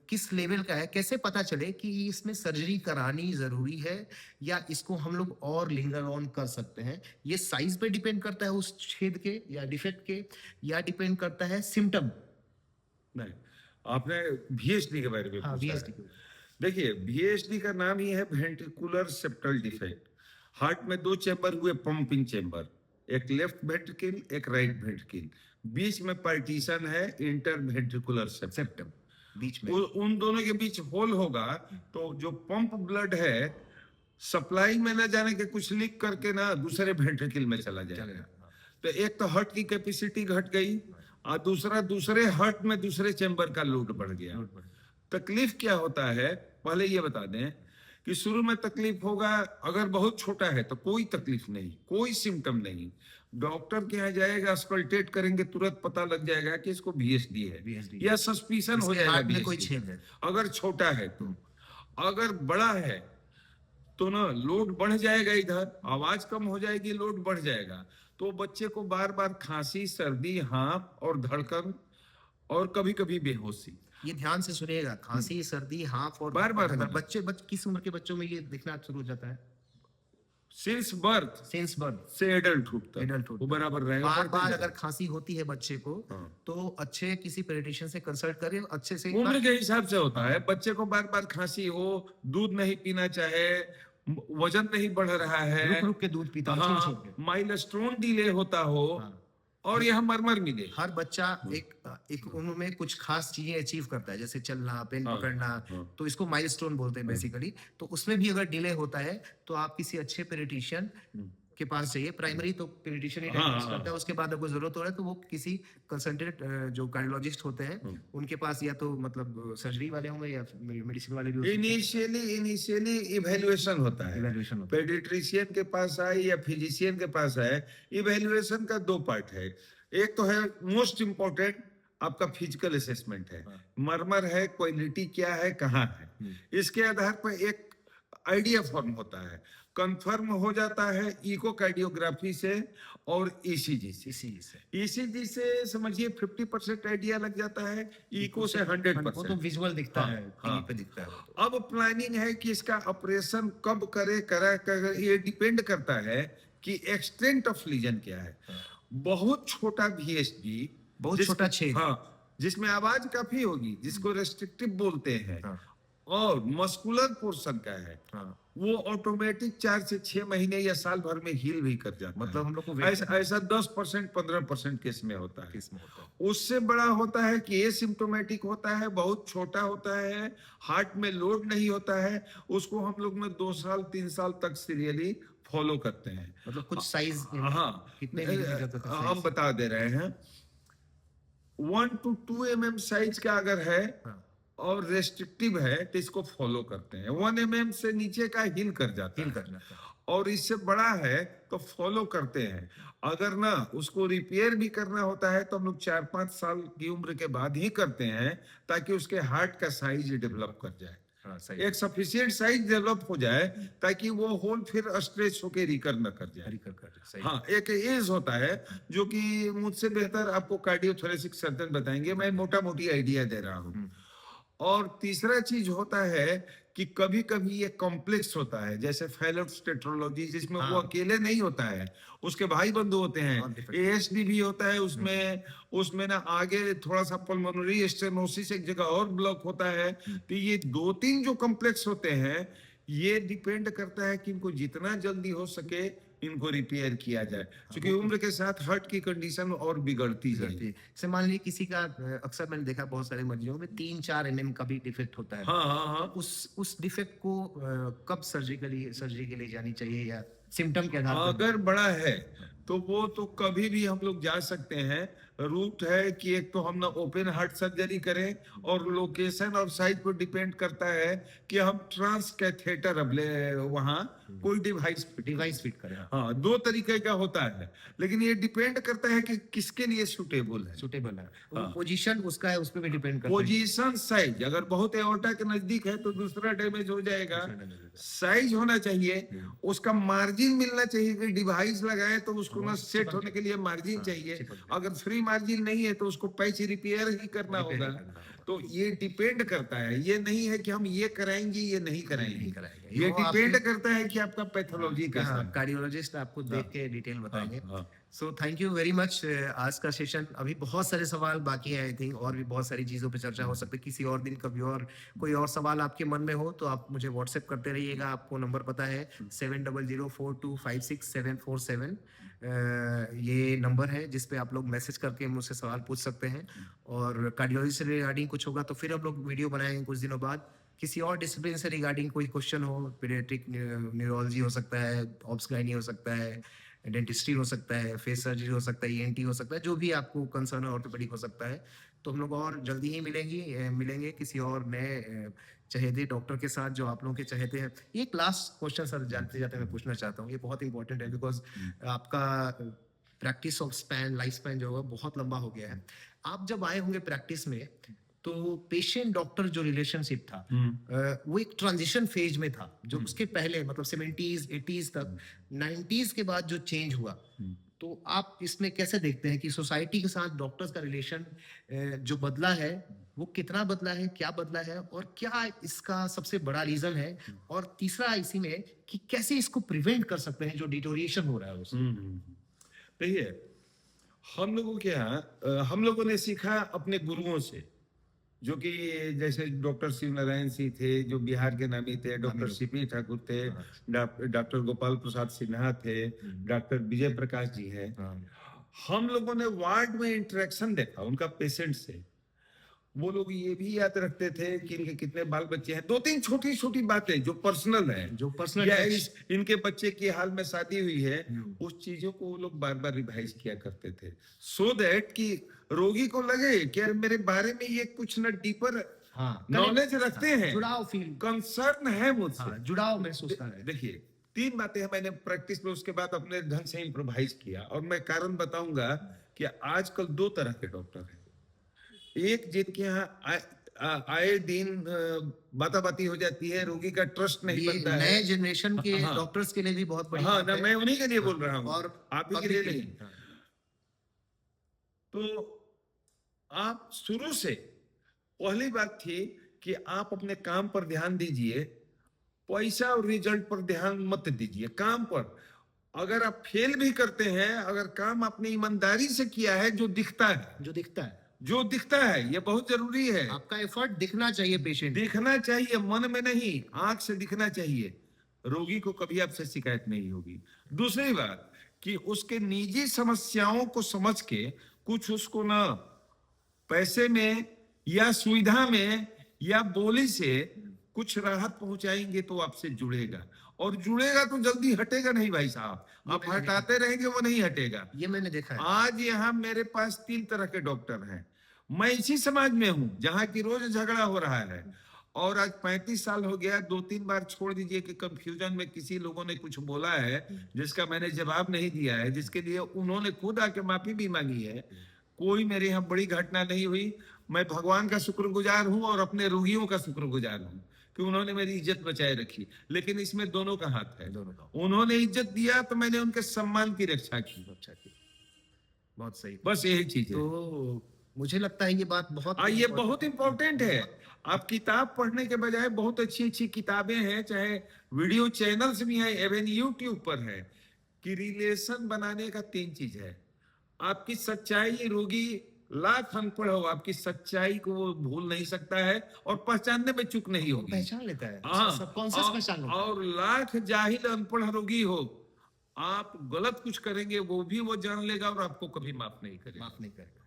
किस लेवल का है, कैसे पता चले कि इसमें सर्जरी करानी जरूरी है या इसको हम लोग और लिंगर ऑन कर सकते हैं? ये साइज पे डिपेंड करता है उस छेद के या डिफेक्ट के, या डिपेंड करता है सिम्टम? नहीं, आपने VSD के बारे में हाँ, पूछा VSD है। देखिए, VSD का नाम ही है वेंट्रिकुलर सेप्टल डिफेक्ट। हार्ट में दो चेंबर हुए, पंपिंग चेंबर, एक लेफ्ट वेंट्रिकल एक राइट वेंट्रिकल, बीच में पार्टीशन है इंटर वेंट्रिकुलर सेप्टम, बीच में उन दोनों के बीच होल होगा। तो जो पंप ब्लड है सप्लाई में न जाने के कुछ लीक करके ना दूसरे वेंट्रिकल में चला जाएगा। तो एक तो हार्ट की कैपेसिटी घट गई, और दूसरे हार्ट में दूसरे चेंबर का लोड बढ़ गया। तकलीफ क्या होता है, पहले ये बता दें कि शुरू में तकलीफ होगा, अगर बहुत छोटा है तो कोई तकलीफ नहीं, कोई सिम्टम नहीं, डॉक्टर के यहाँ जाएगा, स्कल्टेट करेंगे, तुरंत पता लग जाएगा कि इसको VSD है VSD या सस्पिशन हो इसके जाएगा हार्ट में कोई VSD। छेद है। अगर छोटा है तो, अगर बड़ा है तो ना लोड बढ़ जाएगा, इधर आवाज कम हो जाएगी, लोड बढ़ जाएगा, तो बच्चे को बार बार खांसी, सर्दी, हाँफ और धड़कन और कभी कभी बेहोशी ये ध्यान से सुनिएगा, खांसी, सर्दी, हाँफ और बार-बार अगर होना। किस उम्र के बच्चों में ये दिखना शुरू हो जाता है? सिंस बर्थ सिंस बर्थ से एडल्टहुड तक Adulthood वो बराबर रहेगा। बार बढ़ते बार जाएगा। अगर खांसी होती है बच्चे को हाँ। तो अच्छे किसी पेडिट्रिशियन से कंसल्ट करें, अच्छे से उम्र के हिसाब से होता है, बच्चे को बार बार खांसी हो, दूध नहीं पीना चाहे, वजन नहीं बढ़ रहा है, रुक रुक के दूध पीता है, छोड़ छोड़ के। हाँ, माइलस्टोन डिले होता हो, हाँ। और यह मरमर मिले। हर बच्चा एक उम्र में कुछ खास चीजें अचीव करता है, जैसे चलना, पेन हाँ, पकड़ना, हाँ। तो इसको माइलस्टोन बोलते हैं बेसिकली। तो उसमें भी अगर डिले होता है तो आप किसी अच्छे पेडिट्रिशियन के पास चाहिए। प्राइमरी तो पेडिट्रिशियन ही हाँ, डायग्नोस हाँ, करता है, उसके बाद अगर जरूरत हो रहा है तो वो किसी कंसल्टेंट जो कार्डियोलॉजिस्ट होते हैं उनके पास, या तो मतलब सर्जरी वाले होंगे या मेडिसिन वाले भी हो सकते हैं। इनिशियली इवैल्यूएशन होता है, Evaluation होता है। पेडिट्रिशियन के पास आए या फिजिशियन के पास आए, इवैल्यूएशन का दो पार्ट है। एक तो है मोस्ट इंपॉर्टेंट, आपका फिजिकल असेसमेंट है, मरमर है, क्वालिटी क्या है, कहाँ है, इसके आधार पर एक आइडिया फॉर्म होता है, कंफर्म हो जाता है इकोकार्डियोग्राफी से और ईसीजी से। ईसीजी से समझिए 50% आइडिया लग जाता है, इको से वो तो 100%। विजुअल दिखता हाँ, है, हाँ। टीवी पे दिखता है वो तो। अब प्लानिंग है कि इसका ऑपरेशन कब करे, ये डिपेंड करता है कि एक्सटेंट ऑफ लीजन क्या है। बहुत छोटा VSD, बहुत छोटा छेद। हाँ, जिसमें आवाज काफी होगी, जिसको रेस्ट्रिक्टिव बोलते हैं, हाँ। और मस्कुलर पोर्शन का है, हाँ। वो ऑटोमेटिक 4 से 6 महीने या साल भर में हील भी कर जाता मतलब है। हम लोग को ऐसा 10% 15% केस में होता है। किस्म होता है। उससे बड़ा होता है कि एसिम्प्टोमेटिक होता है, बहुत छोटा होता है, हार्ट में लोड नहीं होता है, उसको हम लोग में 2 साल 3 साल तक सीरियली फॉलो करते हैं। मतलब कुछ साइज हाँ, कितने मिलीमीटर तक का हम size? बता दे रहे हैं, 1 to 2 mm साइज का अगर है हाँ। और रेस्ट्रिक्टिव है तो इसको फॉलो करते हैं। 1 mm से नीचे का हिल कर जाता Heal है, कर जाता है। और इससे बड़ा है तो फॉलो करते हैं। अगर ना उसको रिपेयर भी करना होता है तो हम लोग 4-5 साल की उम्र के बाद ही करते हैं, ताकि उसके हार्ट का साइज डेवलप कर जाए, हाँ, सही एक सफिशिएंट साइज डेवलप हो जाए, ताकि वो होल फिर स्ट्रेच होके रिकर न कर जाए। सही। हाँ, एक एज होता है जो कि मुझसे बेहतर आपको कार्डियोथोरेसिक सर्जन बताएंगे, मैं मोटा मोटी आइडिया दे रहा हूँ। और तीसरा चीज होता है कि कभी कभी ये कॉम्प्लेक्स होता है, जैसे फेलोस्टेट्रोलॉजी, जिसमें वो अकेले नहीं होता है, उसके भाई बंधु होते हैं। ASD भी होता है उसमें ना आगे थोड़ा सा पल्मोनरी स्टेनोसिस एक जगह और ब्लॉक होता है। तो ये 2-3 जो कॉम्प्लेक्स होते हैं, ये डिपेंड करता है कि इनको जितना जल्दी हो सके इनको रिपेयर किया जाए, क्योंकि उम्र के साथ हार्ट की कंडीशन और बिगड़ती जाएगी। जैसे मान लीजिए किसी का अक्सर मैंने देखा बहुत सारे मरीजों में 3-4 mm का भी डिफेक्ट होता है। हाँ, हाँ, हाँ। उस डिफेक्ट को कब सर्जरी के लिए जानी चाहिए, या सिम्टम के आधार पर? अगर बड़ा है तो वो तो कभी भी हम लोग जा सकते हैं। रूट है कि एक तो हम ना ओपन हार्ट सर्जरी करें, और लोकेशन और साइज पर डिपेंड करता है कि हम ट्रांस कैथेटर वहां कोई डिवाइस फिट करें। हाँ, 2 तरीके का होता है, लेकिन ये डिपेंड करता है कि किसके लिए सूटेबल है। सुटेबल है, पोजीशन उसका है, उस पर भी डिपेंड करता है। पोजीशन, साइज, अगर बहुत एओर्टा के नजदीक है तो दूसरा डैमेज हो जाएगा। साइज होना चाहिए, उसका मार्जिन मिलना चाहिए, कि डिवाइस लगाए तो उसको ना सेट होने के लिए मार्जिन चाहिए। अगर फ्री मार्जिन नहीं है तो उसको पैच रिपेयर ही करना होगा। तो ये डिपेंड करता है, ये नहीं है कि हम ये कराएंगे ये नहीं कराएंगे, ये डिपेंड करता है कि आपका पैथोलॉजी कैसा है। कार्डियोलॉजिस्ट आपको देख के डिटेल बताएंगे। हाँ। So thank you very much. आज का सेशन, अभी बहुत सारे सवाल बाकी है, आई थिंक और भी बहुत सारी चीजों पे चर्चा हो सकती है किसी और दिन, कभी और कोई और सवाल आपके मन में हो तो आप मुझे व्हाट्सएप करते रहिएगा। आपको नंबर पता है 7004256747। ये नंबर है जिस पे आप लोग मैसेज करके मुझसे सवाल पूछ सकते हैं, और कार्डियोलॉजी से रिगार्डिंग कुछ होगा तो फिर हम लोग वीडियो बनाएंगे कुछ दिनों बाद। किसी और डिसिप्लिन से रिगार्डिंग कोई क्वेश्चन हो, पीडियाट्रिक न्यूरोलॉजी हो सकता है, ऑब्स गायनी हो सकता है, डेंटिस्ट्री हो सकता है, फेस सर्जरी हो सकता है, ENT हो सकता है, जो भी आपको कंसर्न है, ऑर्थोपेडिक हो सकता है, तो हम लोग और जल्दी ही मिलेंगे किसी और नए चहेते डॉक्टर के साथ जो आप लोगों के चहेते हैं, एक लास्ट क्वेश्चन सर जानते जाते मैं पूछना चाहता हूँ, ये बहुत इंपॉर्टेंट है बिकॉज आपका practice of span, life span जो है बहुत लंबा हो गया है। आप जब आए होंगे प्रैक्टिस में तो पेशेंट डॉक्टर जो रिलेशनशिप था वो एक ट्रांजिशन फेज में था, जो उसके पहले मतलब 70s 80s तक, 90s के बाद जो चेंज हुआ, तो आप इसमें कैसे देखते हैं कि सोसाइटी के साथ डॉक्टर्स का रिलेशन जो बदला है वो कितना बदला है, क्या बदला है, और क्या इसका सबसे बड़ा रीजन है, और तीसरा इसी में कि कैसे इसको प्रिवेंट कर सकते हैं जो डिटोरिएशन हो रहा है उसमें। देखिए, हम लोगों के यहाँ हम लोगों ने सीखा अपने गुरुओं से, जो कि जैसे डॉक्टर शिव नारायण सिंह थे जो बिहार के नामी थे, डॉक्टर सीपी ठाकुर थे, डॉक्टर गोपाल प्रसाद सिन्हा थे, डॉक्टर विजय प्रकाश जी हैं। हम लोगों ने वार्ड में इंटरेक्शन देखा उनका पेशेंट से। वो लोग ये भी याद रखते थे कि इनके कितने बाल बच्चे हैं, 2-3 छोटी छोटी बातें जो पर्सनल है, जो पर्सनल या इनके बच्चे की हाल में शादी हुई है, उस चीजों को वो लोग बार बार रिवाइज किया करते थे, सो दैट कि रोगी को लगे कि यार मेरे बारे में ये कुछ न डीपर नॉलेज रखते हैं, जुड़ाव फील, कंसर्न है मुझसे, जुड़ाव महसूस कर रहे हैं। देखिए 3 बातें मैंने प्रैक्टिस में उसके बाद अपने ढंग से इम्प्रोवाइज किया, और मैं कारण बताऊंगा कि आजकल 2 तरह के डॉक्टर हैं। एक जिनके यहाँ आए दिन बाताबाती हो जाती है, रोगी का ट्रस्ट नहीं बनता है, नए जनरेशन के डॉक्टर्स के लिए भी बहुत बड़ी ना मैं उन्हीं के लिए बोल रहा हूँ, और आप ही के लिए नहीं। तो आप शुरू से पहली बात थी कि आप अपने काम पर ध्यान दीजिए, पैसा और रिजल्ट पर ध्यान मत दीजिए। काम पर अगर आप फेल भी करते हैं, अगर काम आपने ईमानदारी से किया है, जो दिखता है, ये बहुत जरूरी है। आपका एफर्ट दिखना चाहिए, पेशेंट दिखना चाहिए, मन में नहीं, आंख से दिखना चाहिए। रोगी को कभी आपसे शिकायत नहीं होगी। दूसरी बात कि उसके निजी समस्याओं को समझ के कुछ उसको ना पैसे में या सुविधा में या बोली से कुछ राहत पहुंचाएंगे तो आपसे जुड़ेगा, और जुड़ेगा तो जल्दी हटेगा नहीं भाई साहब, आप हटाते रहेंगे वो नहीं हटेगा। ये मैंने देखा है। आज यहाँ मेरे पास 3 तरह के डॉक्टर हैं। मैं इसी समाज में हूँ जहाँ की रोज झगड़ा हो रहा है, और आज 35 साल हो गया। 2-3 बार छोड़ दीजिए कि कंफ्यूजन में किसी लोगों ने कुछ बोला है जिसका मैंने जवाब नहीं दिया है, जिसके लिए उन्होंने खुद आके माफी भी मांगी है। कोई मेरे यहाँ बड़ी घटना नहीं हुई। मैं भगवान का शुक्रगुजार हूँ और अपने रोगियों का शुक्रगुजार हूँ कि उन्होंने मेरी इज्जत बचाए रखी। लेकिन इसमें दोनों का हाथ है। उन्होंने इज्जत दिया तो मैंने उनके सम्मान की रक्षा की। बहुत सही, बस यही चीज है। तो मुझे लगता है ये बात ये बहुत इंपॉर्टेंट है। आप किताब पढ़ने के बजाय बहुत अच्छी अच्छी किताबें हैं, चाहे वीडियो चैनल्स भी हैं, इवन यूट्यूब पर है, कि रिलेशन बनाने का 3 चीज है। आपकी सच्चाई, रोगी लाख अनपढ़ हो, आपकी सच्चाई को वो भूल नहीं सकता है और पहचानने में चूक नहीं होगी, पहचान लेता है। और लाख जाहिल अनपढ़ रोगी हो, आप गलत कुछ करेंगे वो भी वो जान लेगा और आपको कभी माफ नहीं करेगा,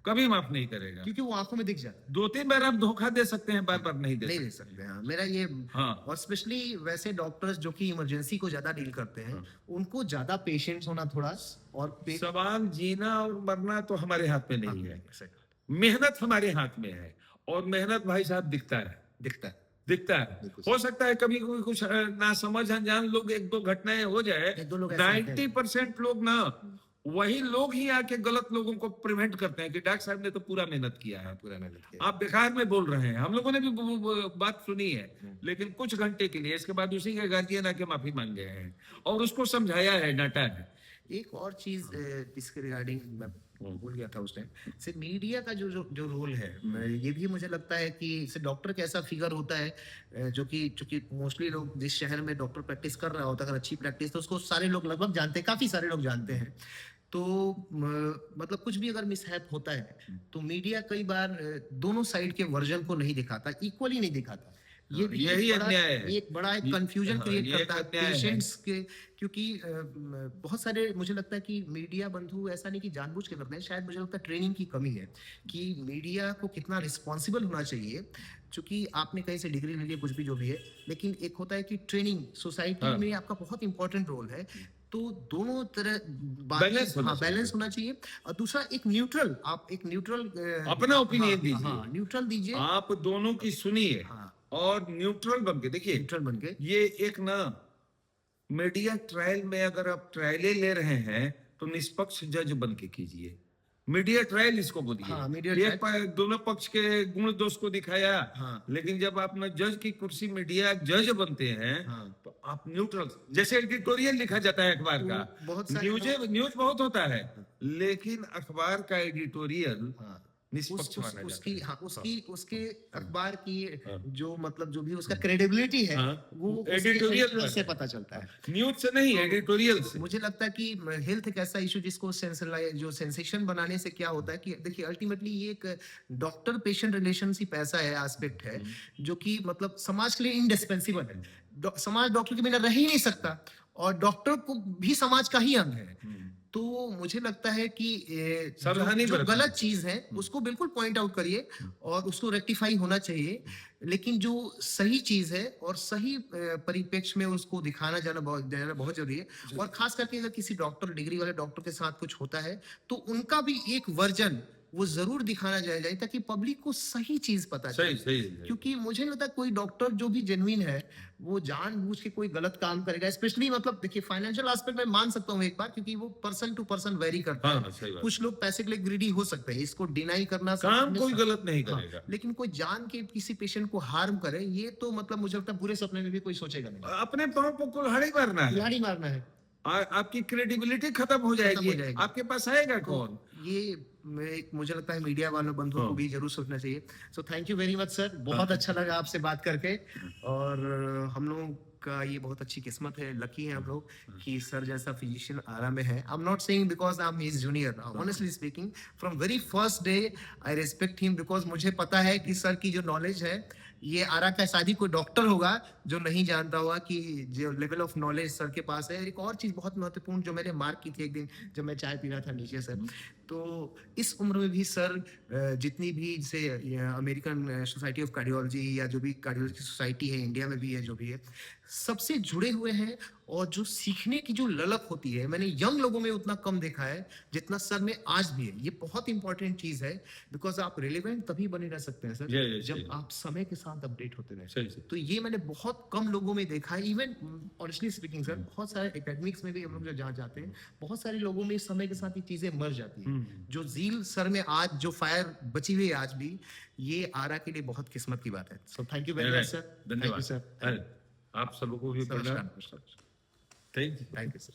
कभी माफ नहीं करेगा, क्योंकि वो आंखों में दिख जाता है। 2-3 बार आप धोखा दे सकते हैं, बार बार नहीं दे सकते हैं। मेरा ये और स्पेशली वैसे डॉक्टर्स जो कि इमरजेंसी को ज्यादा डील करते हैं, उनको ज्यादा पेशेंस होना थोड़ा, और सवाल जीना और मरना तो हमारे हाथ में नहीं है, मेहनत हमारे हाथ में है, और मेहनत भाई साहब दिखता है। हो सकता है कभी कोई कुछ ना समझ अनजान लोग 1-2 घटनाएं हो जाए, 90% लोग ना वही लोग ही आके गलत लोगों को प्रिवेंट करते हैं कि डॉक्टर साहब ने तो पूरा मेहनत किया है, आप बेकार में बोल रहे हैं। हम लोगों ने भी बात सुनी है, लेकिन कुछ घंटे के लिए, इसके बाद उसी के गार्जियन आके माफी मांग गए हैं और उसको समझाया है, डांटा है। एक और चीज इसके रिगार्डिंग मैं भूल गया था उस टाइम से, मीडिया का जो रोल है, ये भी मुझे लगता है कि डॉक्टर कैसा फिगर होता है, जो कि मोस्टली लोग जिस शहर में डॉक्टर प्रैक्टिस कर रहा होता है, अगर अच्छी प्रैक्टिस तो उसको सारे लोग लगभग जानते हैं, काफी सारे लोग जानते हैं। तो मतलब कुछ भी अगर मिसहैप होता है तो मीडिया कई बार दोनों साइड के वर्जन को नहीं दिखाता, इक्वली नहीं दिखाता। ये भी एक बड़ा कंफ्यूजन क्रिएट करता है पेशेंट्स के, क्योंकि बहुत सारे मुझे लगता है कि मीडिया बंधु ऐसा नहीं कि जानबूझ के करते हैं, शायद मुझे लगता है ट्रेनिंग की कमी है कि मीडिया को कितना रिस्पॉन्सिबल होना चाहिए। क्योंकि आपने कहीं से डिग्री ले ली, कुछ भी जो भी है, लेकिन एक होता है कि ट्रेनिंग सोसाइटी में आपका बहुत इंपॉर्टेंट रोल है। तो दोनों तरह बैलेंस होना चाहिए। और दूसरा एक न्यूट्रल, आप एक न्यूट्रल अपना ओपिनियन दीजिए, न्यूट्रल दीजिए, आप दोनों की सुनिए, और न्यूट्रल बन के देखिए, न्यूट्रल बन के। ये एक ना मीडिया ट्रायल में अगर आप ट्रायले ले रहे हैं तो निष्पक्ष जज बन के कीजिए। मीडिया ट्रायल इसको बोलिए। हाँ, मीडिया दोनों पक्ष के गुण दोष को दिखाया, हाँ। लेकिन जब आप ना जज की कुर्सी मीडिया जज बनते हैं, हाँ। तो आप न्यूट्रल, जैसे एडिटोरियल लिखा जाता है अखबार का, बहुत सारे न्यूज बहुत होता है, लेकिन अखबार का एडिटोरियल हाँ, निष्पक्ष माना जाता उसकी है। हाँ उसके अखबार की हाँ। जो मतलब जो भी उसका क्रेडिबिलिटी है हाँ, वो एडिटोरियल एडिटोरियल से पता चलता है। न्यूज से नहीं, एडिटोरियल से। मुझे लगता है कि हेल्थ एक ऐसा इशू जिसको जो सेंसेशन बनाने से क्या होता है कि देखिए अल्टीमेटली ये एक डॉक्टर पेशेंट रिलेशनशिप ऐसा है, एस्पेक्ट है जो कि मतलब समाज के लिए इंडिस्पेंसिबल है। समाज डॉक्टर के बिना रह ही नहीं सकता और डॉक्टर को भी समाज का ही अंग है। तो मुझे लगता है कि सावधानी जो बरतना। गलत चीज है उसको बिल्कुल पॉइंट आउट करिए और उसको रेक्टिफाई होना चाहिए, लेकिन जो सही चीज है और सही परिप्रेक्ष्य में उसको दिखाना जाना बहुत जरूरी है। और खास करके अगर किसी डॉक्टर, डिग्री वाले डॉक्टर के साथ कुछ होता है तो उनका भी एक वर्जन वो जरूर दिखाना जाए ताकि पब्लिक को सही चीज पता चले। सही। क्योंकि मुझे नहीं लगता कोई डॉक्टर जो भी जेन्युइन है वो जानबूझ के कोई गलत काम करेगा। स्पेशली मतलब देखिए फाइनेंशियल एस्पेक्ट में मान सकता हूँ एक बार, क्योंकि वो पर्सन टू पर्सन वेरी करता हाँ, है। सही बात। कुछ लोग पैसे के लिए ग्रीडी हो सकते हैं, इसको डिनाई करना काम कोई गलत नहीं हाँ, करेगा। लेकिन कोई जान के किसी पेशेंट को हार्म करे ये तो मतलब मुझे लगता है बुरे सपने में भी कोई सोचेगा नहीं। अपने पांव पर कुल्हाड़ी मारना है, खिलाड़ी मारना है आपकी क्रेडिबिलिटी खत्म हो जाएगी, जाएगी। आपके पास आएगा कौन? ये मुझे लगता है मीडिया वालों बंधुओं को भी जरूर सोचना चाहिए। So thank you very much sir, बहुत अच्छा लगा आपसे बात करके। और हम लोगों का ये बहुत अच्छी किस्मत है, लकी है हम लोग कि सर जैसा फिजिशियन आरा में है। I am not saying because I am his junior, honestly speaking from very first day I respect him, because मुझे पता है कि सर की जो नॉलेज है ये आरा का शादी कोई डॉक्टर होगा जो नहीं जानता होगा कि जो लेवल ऑफ नॉलेज सर के पास है। एक और चीज बहुत महत्वपूर्ण जो मैंने मार्क की थी एक दिन जब मैं चाय पी रहा था नीचे सर, तो इस उम्र में भी सर जितनी भी जैसे अमेरिकन सोसाइटी ऑफ कार्डियोलॉजी या जो भी कार्डियोलॉजी सोसाइटी है इंडिया में भी है, जो भी है सबसे जुड़े हुए हैं। और जो सीखने की जो ललक होती है मैंने यंग लोगों में उतना कम देखा है जितना सर में आज भी है। ये बहुत इंपॉर्टेंट चीज है, बिकॉज आप रिलेवेंट तभी बने रह सकते हैं सर जब आप समय के साथ अपडेट होते रहे। तो ये मैंने बहुत कम लोगों में देखा है। इवन ऑनेस्टली स्पीकिंग सर बहुत सारे एकेडमिक्स में भी हम लोग जो जहाँ जाते हैं बहुत सारे लोगों में समय के साथ ये चीजें मर जाती है। जो जील सर में आज जो फायर बची हुई है आज भी, ये आरा के लिए बहुत किस्मत की बात है। So thank you very much sir. धन्यवाद सर, आप सबको भी प्रणाम। Thank you sir.